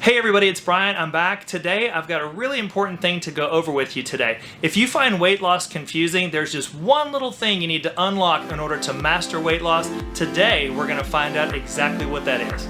Hey everybody, it's Brian. I'm back. Today I've got a really important thing to go over with you today. If you find weight loss confusing, there's just one little thing you need to unlock in order to master weight loss. Today we're going to find out exactly what that is.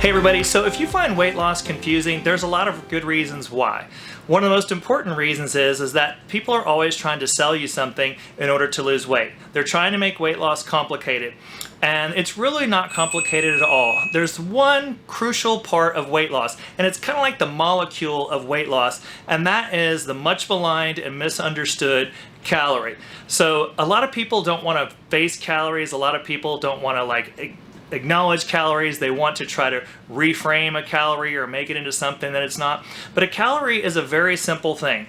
Hey everybody, so if you find weight loss confusing, there's a lot of good reasons why. One of the most important reasons is that people are always trying to sell you something in order to lose weight. They're trying to make weight loss complicated, and it's really not complicated at all. There's one crucial part of weight loss, and it's kind of like the molecule of weight loss, and that is the much maligned and misunderstood calorie. So a lot of people don't want to face calories. A lot of people don't want to acknowledge calories. They want to try to reframe a calorie or make it into something that it's not. But a calorie is a very simple thing.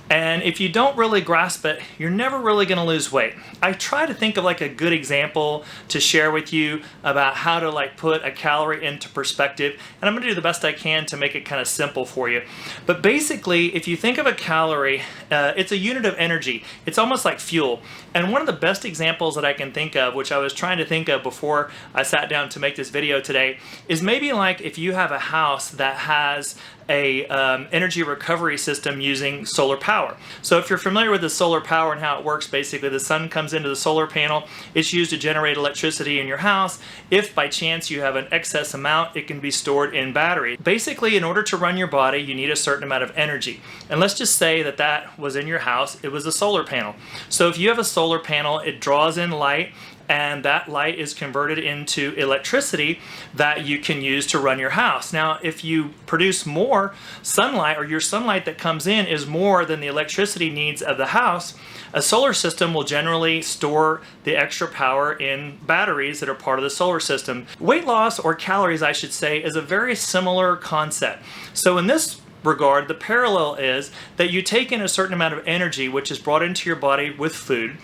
And if you don't really grasp it, you're never really going to lose weight. I try to think of a good example to share with you about how to put a calorie into perspective. And I'm going to do the best I can to make it kind of simple for you. But basically, if you think of a calorie, it's a unit of energy. It's almost like fuel. And one of the best examples that I can think of, which I was trying to think of before I sat down to make this video today, is maybe if you have a house that has a energy recovery system using solar power. So if you're familiar with the solar power and how it works, basically the sun comes into the solar panel, it's used to generate electricity in your house. If by chance you have an excess amount, it can be stored in batteries. Basically, in order to run your body, you need a certain amount of energy. And let's just say that that was in your house, it was a solar panel. So if you have a solar panel, it draws in light, and that light is converted into electricity that you can use to run your house. Now, if you produce more sunlight, or your sunlight that comes in is more than the electricity needs of the house, a solar system will generally store the extra power in batteries that are part of the solar system. Weight loss, or calories I should say, is a very similar concept. So in this regard, the parallel is that you take in a certain amount of energy which is brought into your body with food,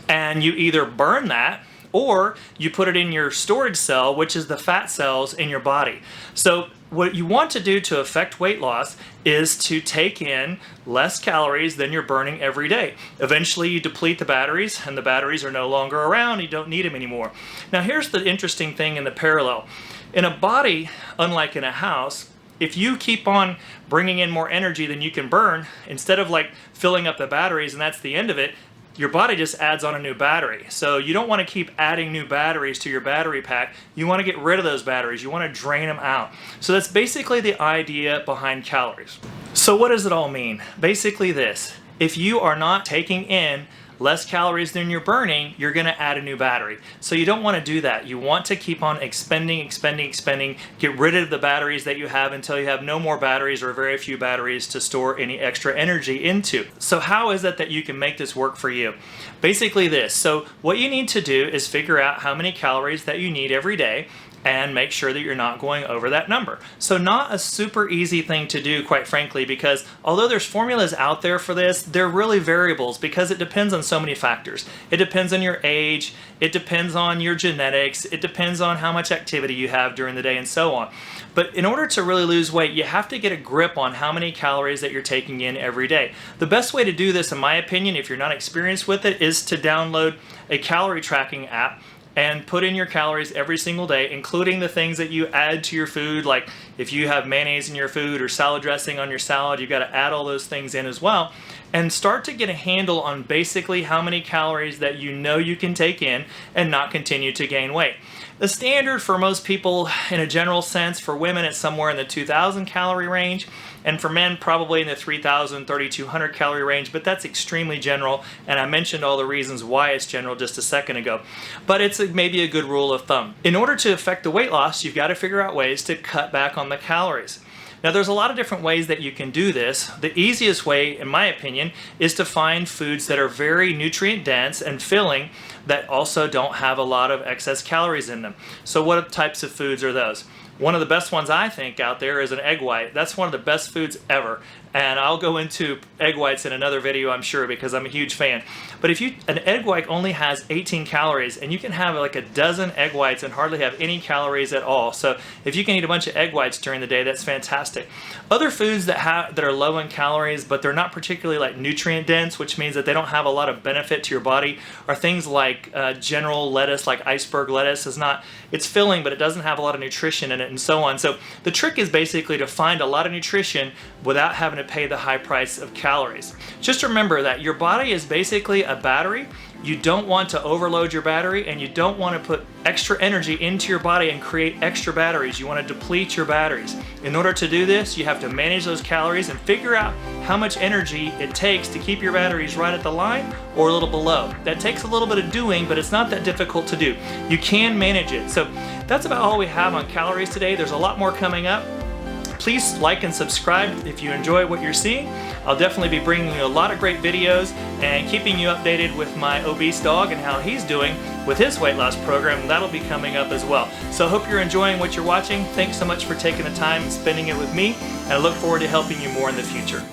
and you either burn that or you put it in your storage cell, which is the fat cells in your body. So what you want to do to affect weight loss is to take in less calories than you're burning every day. Eventually you deplete the batteries, and the batteries are no longer around. You don't need them anymore. Now here's the interesting thing in the parallel. In a body, unlike in a house, if you keep on bringing in more energy than you can burn, instead of filling up the batteries and that's the end of it, your body just adds on a new battery. So you don't want to keep adding new batteries to your battery pack. You want to get rid of those batteries. You want to drain them out. So that's basically the idea behind calories. So what does it all mean? Basically this: if you are not taking in less calories than you're burning, you're going to add a new battery. So you don't want to do that. You want to keep on expending, get rid of the batteries that you have until you have no more batteries or very few batteries to store any extra energy into. So how is it that you can make this work for you? Basically this. So what you need to do is figure out how many calories that you need every day, and make sure that you're not going over that number. So not a super easy thing to do, quite frankly, because although there's formulas out there for this, they're really variables because it depends on so many factors. It depends on your age, it depends on your genetics, it depends on how much activity you have during the day, and so on. But in order to really lose weight, you have to get a grip on how many calories that you're taking in every day. The best way to do this, in my opinion, if you're not experienced with it, is to download a calorie tracking app and put in your calories every single day, including the things that you add to your food. Like if you have mayonnaise in your food or salad dressing on your salad, you've got to add all those things in as well, and start to get a handle on basically how many calories that you know you can take in and not continue to gain weight. The standard for most people, in a general sense, for women it's somewhere in the 2,000 calorie range, and for men probably in the 3,000, 3,200 calorie range, but that's extremely general, and I mentioned all the reasons why it's general just a second ago. But it's maybe a good rule of thumb. In order to affect the weight loss, you've got to figure out ways to cut back on the calories. Now there's a lot of different ways that you can do this. The easiest way, in my opinion, is to find foods that are very nutrient dense and filling that also don't have a lot of excess calories in them. So what types of foods are those? One of the best ones I think out there is an egg white. That's one of the best foods ever. And I'll go into egg whites in another video, I'm sure, because I'm a huge fan. But an egg white only has 18 calories, and you can have like a dozen egg whites and hardly have any calories at all. So if you can eat a bunch of egg whites during the day, that's fantastic. Other foods that are low in calories, but they're not particularly like nutrient dense, which means that they don't have a lot of benefit to your body, are things like general lettuce, like iceberg lettuce. It's filling, but it doesn't have a lot of nutrition in it, and so on. So the trick is basically to find a lot of nutrition without having to pay the high price of calories. Just remember that your body is basically a battery. You don't want to overload your battery, and you don't want to put extra energy into your body and create extra batteries. You want to deplete your batteries. In order to do this, you have to manage those calories and figure out how much energy it takes to keep your batteries right at the line or a little below. That takes a little bit of doing, but it's not that difficult to do. You can manage it. So that's about all we have on calories today. There's a lot more coming up. Please like and subscribe if you enjoy what you're seeing. I'll definitely be bringing you a lot of great videos and keeping you updated with my obese dog and how he's doing with his weight loss program. That'll be coming up as well. So I hope you're enjoying what you're watching. Thanks so much for taking the time and spending it with me, and I look forward to helping you more in the future.